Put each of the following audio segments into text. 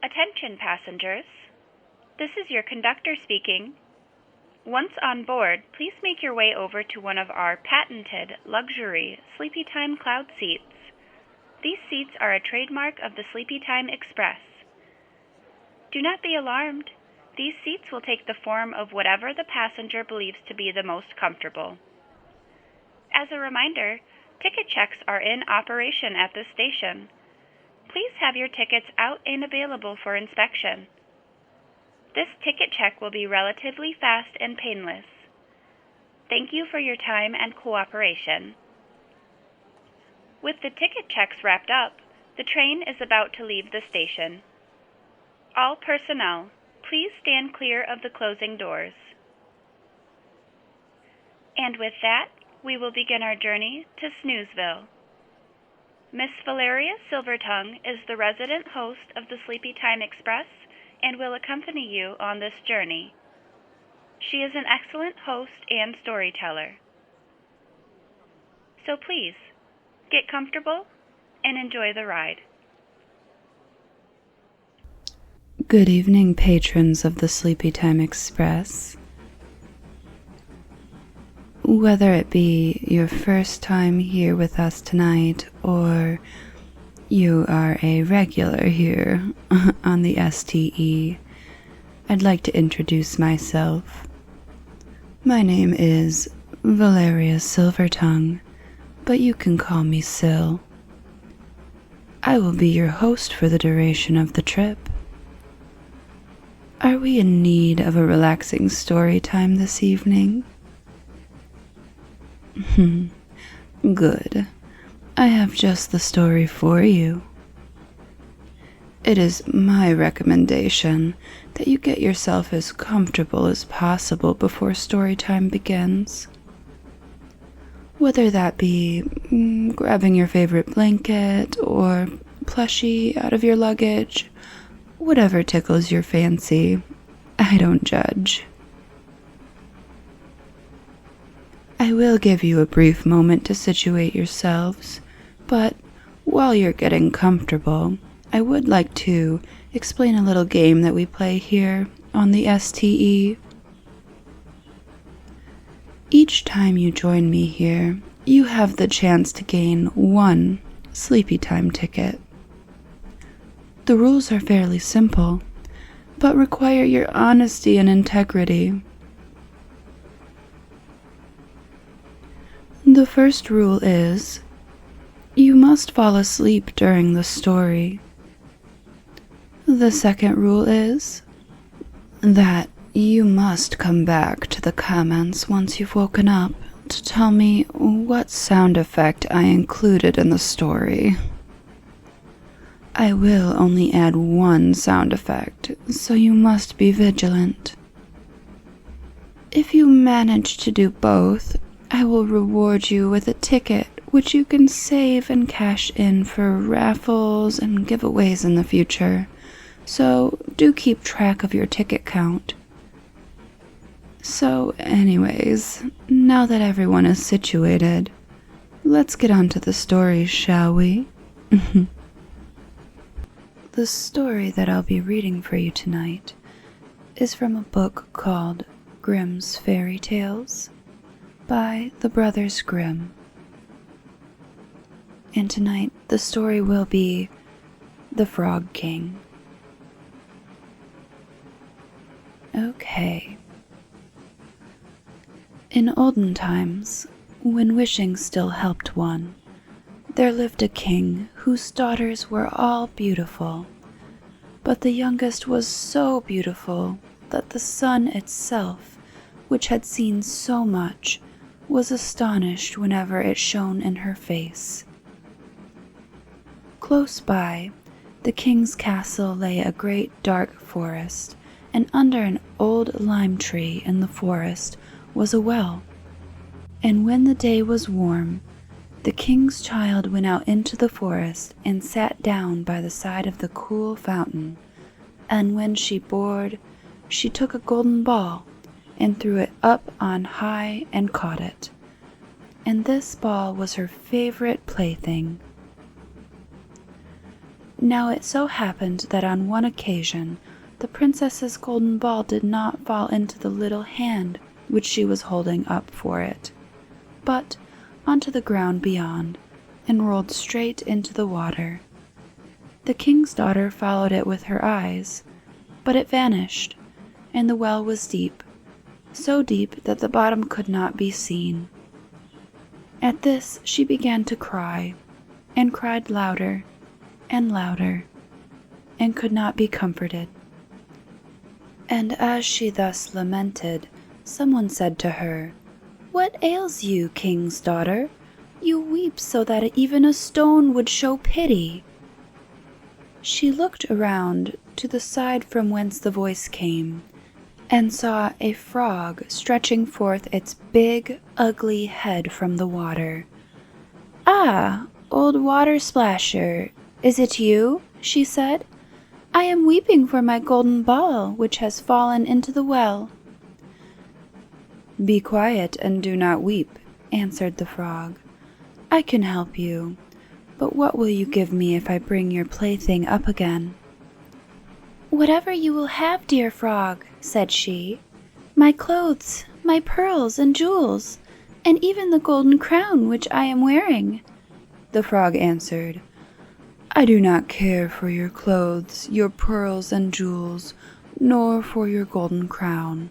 Attention passengers, this is your conductor speaking. Once on board, please make your way over to one of our patented luxury Sleepy Time Cloud seats. These seats are a trademark of the Sleepy Time Express. Do not be alarmed. These seats will take the form of whatever the passenger believes to be the most comfortable. As a reminder, ticket checks are in operation at this station. Please have your tickets out and available for inspection. This ticket check will be relatively fast and painless. Thank you for your time and cooperation. With the ticket checks wrapped up, the train is about to leave the station. All personnel, please stand clear of the closing doors. And with that, we will begin our journey to Snoozeville. Miss Valeria Silvertongue is the resident host of the Sleepy Time Express and will accompany you on this journey. She is an excellent host and storyteller. So please, get comfortable and enjoy the ride. Good evening, patrons of the Sleepy Time Express. Whether it be your first time here with us tonight, or you are a regular here on the STE, I'd like to introduce myself. My name is Valeria Silvertongue, but you can call me Sil. I will be your host for the duration of the trip. Are we in need of a relaxing story time this evening? Good. I have just the story for you. It is my recommendation that you get yourself as comfortable as possible before story time begins. Whether that be grabbing your favorite blanket or plushie out of your luggage, whatever tickles your fancy, I don't judge. I will give you a brief moment to situate yourselves, but while you're getting comfortable, I would like to explain a little game that we play here on the STE. Each time you join me here, you have the chance to gain one Sleepy Time ticket. The rules are fairly simple, but require your honesty and integrity. The first rule is, you must fall asleep during the story. The second rule is that you must come back to the comments once you've woken up to tell me what sound effect I included in the story. I will only add one sound effect, so you must be vigilant. If you manage to do both, I will reward you with a ticket which you can save and cash in for raffles and giveaways in the future, so do keep track of your ticket count. So anyways, now that everyone is situated, let's get on to the story, shall we? The story that I'll be reading for you tonight is from a book called Grimm's Fairytales by the Brothers Grimm. And tonight the story will be The Frog King. Okay. In olden times, when wishing still helped one, there lived a king whose daughters were all beautiful, but the youngest was so beautiful that the sun itself, which had seen so much, was astonished whenever it shone in her face. Close by, the king's castle lay a great dark forest, and under an old lime tree in the forest was a well. And when the day was warm, the king's child went out into the forest and sat down by the side of the cool fountain, and when she bored, she took a golden ball and threw it up on high and caught it. And this ball was her favorite plaything. Now it so happened that on one occasion the princess's golden ball did not fall into the little hand which she was holding up for it, but onto the ground beyond, and rolled straight into the water. The king's daughter followed it with her eyes, but it vanished, and the well was deep, so deep that the bottom could not be seen. At this she began to cry, and cried louder and louder, and could not be comforted. And as she thus lamented, someone said to her, "What ails you, king's daughter? You weep so that even a stone would show pity." She looked around to the side from whence the voice came, and saw a frog stretching forth its big, ugly head from the water. "Ah, old water splasher, is it you?" she said. "I am weeping for my golden ball, which has fallen into the well." "Be quiet and do not weep," answered the frog. "I can help you, but what will you give me if I bring your plaything up again?" "Whatever you will have, dear frog," said she. "My clothes, my pearls and jewels, and even the golden crown which I am wearing." The frog answered, "I do not care for your clothes, your pearls and jewels, nor for your golden crown.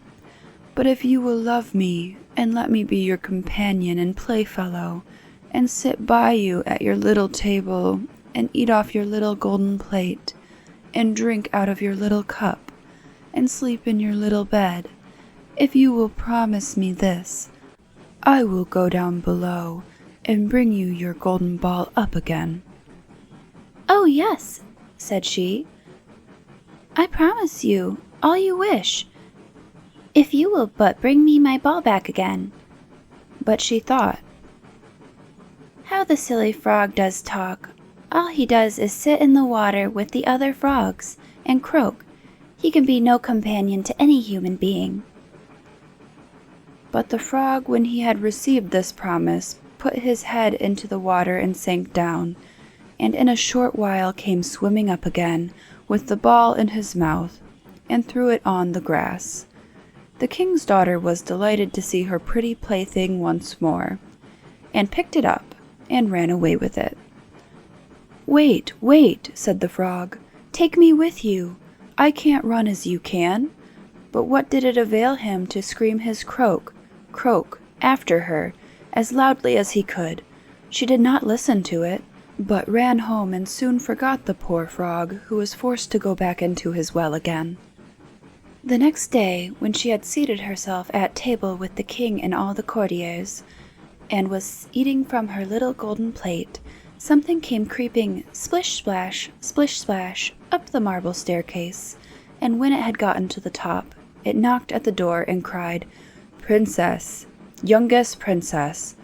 But if you will love me, and let me be your companion and playfellow, and sit by you at your little table, and eat off your little golden plate, and drink out of your little cup, and sleep in your little bed, if you will promise me this, I will go down below and bring you your golden ball up again." "Oh, yes," said she. "I promise you all you wish, if you will but bring me my ball back again." But she thought, "How the silly frog does talk. All he does is sit in the water with the other frogs and croak. He can be no companion to any human being." But the frog, when he had received this promise, put his head into the water and sank down, and in a short while came swimming up again, with the ball in his mouth, and threw it on the grass. The king's daughter was delighted to see her pretty plaything once more, and picked it up, and ran away with it. "Wait, wait," said the frog, "take me with you. I can't run as you can." But what did it avail him to scream his croak, croak, after her, as loudly as he could? She did not listen to it, but ran home and soon forgot the poor frog, who was forced to go back into his well again. The next day, when she had seated herself at table with the king and all the courtiers, and was eating from her little golden plate, something came creeping splish-splash, splish-splash, up the marble staircase, and when it had gotten to the top, it knocked at the door and cried, "Princess, youngest princess,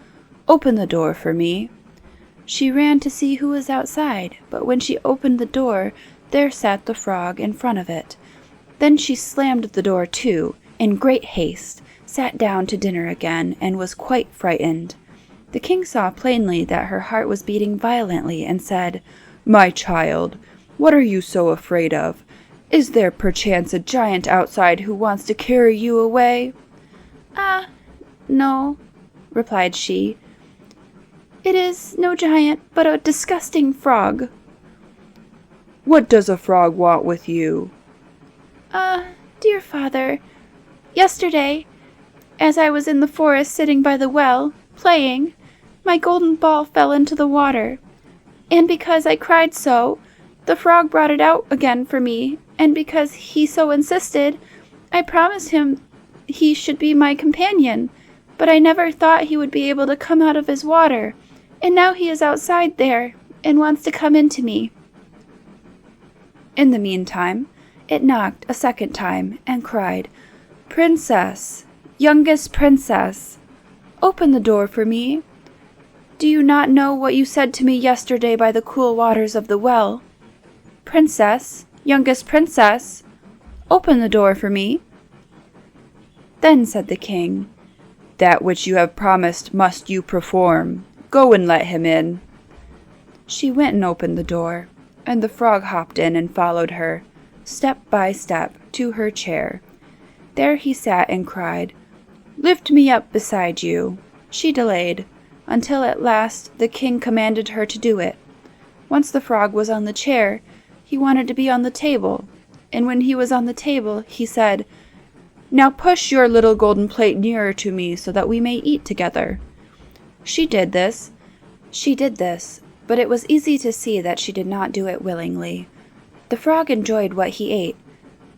open the door for me." She ran to see who was outside, but when she opened the door, there sat the frog in front of it. Then she slammed the door to, in great haste, sat down to dinner again, and was quite frightened. The king saw plainly that her heart was beating violently, and said, "My child, what are you so afraid of? Is there perchance a giant outside who wants to carry you away?" "Ah, no," replied she. "It is no giant, but a disgusting frog." "What does a frog want with you?" Dear father, yesterday, as I was in the forest sitting by the well, playing, my golden ball fell into the water, and because I cried so, the frog brought it out again for me, and because he so insisted, I promised him he should be my companion, but I never thought he would be able to come out of his water, and now he is outside there, and wants to come into me." In the meantime, it knocked a second time, and cried, "Princess, youngest princess, open the door for me. Do you not know what you said to me yesterday by the cool waters of the well? Princess, youngest princess, open the door for me." Then said the king, "That which you have promised must you perform. Go and let him in." She went and opened the door, and the frog hopped in and followed her, step by step, to her chair. There he sat and cried, "Lift me up beside you." She delayed, until at last the king commanded her to do it. Once the frog was on the chair, he wanted to be on the table, and when he was on the table, he said, "Now push your little golden plate nearer to me so that we may eat together." She did this, but it was easy to see that she did not do it willingly. The frog enjoyed what he ate,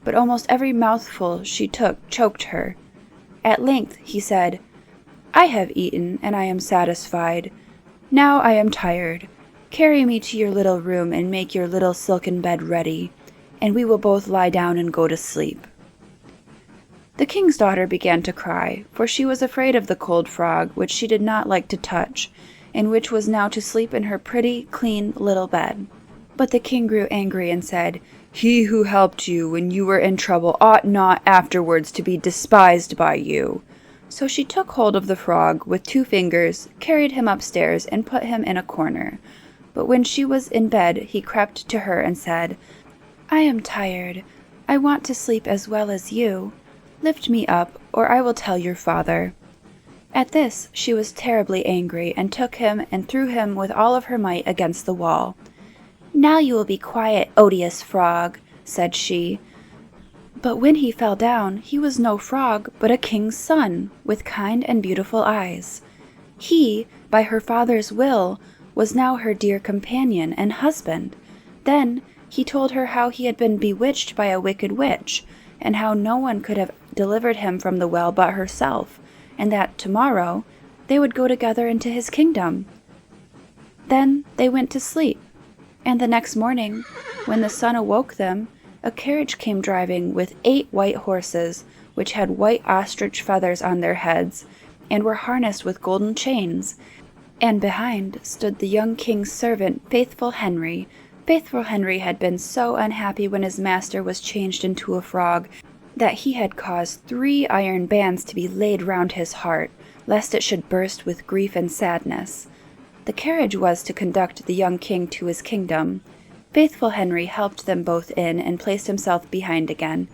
but almost every mouthful she took choked her. At length he said, "I have eaten, and I am satisfied. Now I am tired. Carry me to your little room and make your little silken bed ready, and we will both lie down and go to sleep." The king's daughter began to cry, for she was afraid of the cold frog, which she did not like to touch, and which was now to sleep in her pretty, clean little bed. But the king grew angry and said, "He who helped you when you were in trouble ought not afterwards to be despised by you." So she took hold of the frog with 2 fingers, carried him upstairs, and put him in a corner. But when she was in bed, he crept to her and said, "I am tired. I want to sleep as well as you. Lift me up, or I will tell your father." At this she was terribly angry, and took him and threw him with all of her might against the wall. "Now you will be quiet, odious frog," said she. But when he fell down, he was no frog, but a king's son, with kind and beautiful eyes. He, by her father's will, was now her dear companion and husband. Then he told her how he had been bewitched by a wicked witch, and how no one could have delivered him from the well but herself, and that tomorrow they would go together into his kingdom. Then they went to sleep, and the next morning, when the sun awoke them, a carriage came driving with 8 white horses, which had white ostrich feathers on their heads, and were harnessed with golden chains, and behind stood the young king's servant, Faithful Henry. Faithful Henry had been so unhappy when his master was changed into a frog that he had caused 3 iron bands to be laid round his heart, lest it should burst with grief and sadness. The carriage was to conduct the young king to his kingdom. Faithful Henry helped them both in and placed himself behind again.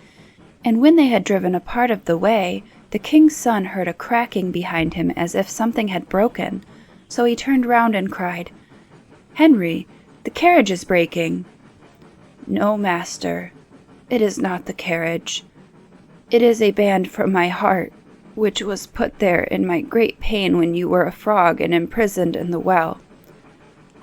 And when they had driven a part of the way, the king's son heard a cracking behind him as if something had broken. So he turned round and cried, "Henry, the carriage is breaking." "No, master, it is not the carriage. It is a band from my heart, which was put there in my great pain when you were a frog and imprisoned in the well."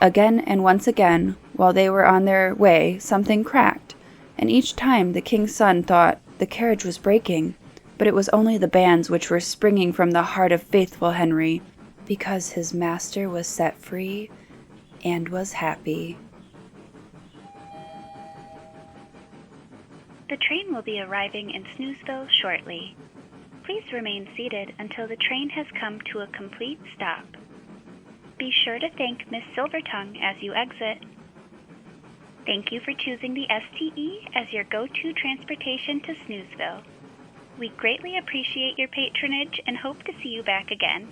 Again and once again, while they were on their way, something cracked, and each time the king's son thought the carriage was breaking, but it was only the bands which were springing from the heart of Faithful Henry, because his master was set free and was happy. The train will be arriving in Snoozeville shortly. Please remain seated until the train has come to a complete stop. Be sure to thank Miss Silvertongue as you exit. Thank you for choosing the STE as your go-to transportation to Snoozeville. We greatly appreciate your patronage and hope to see you back again.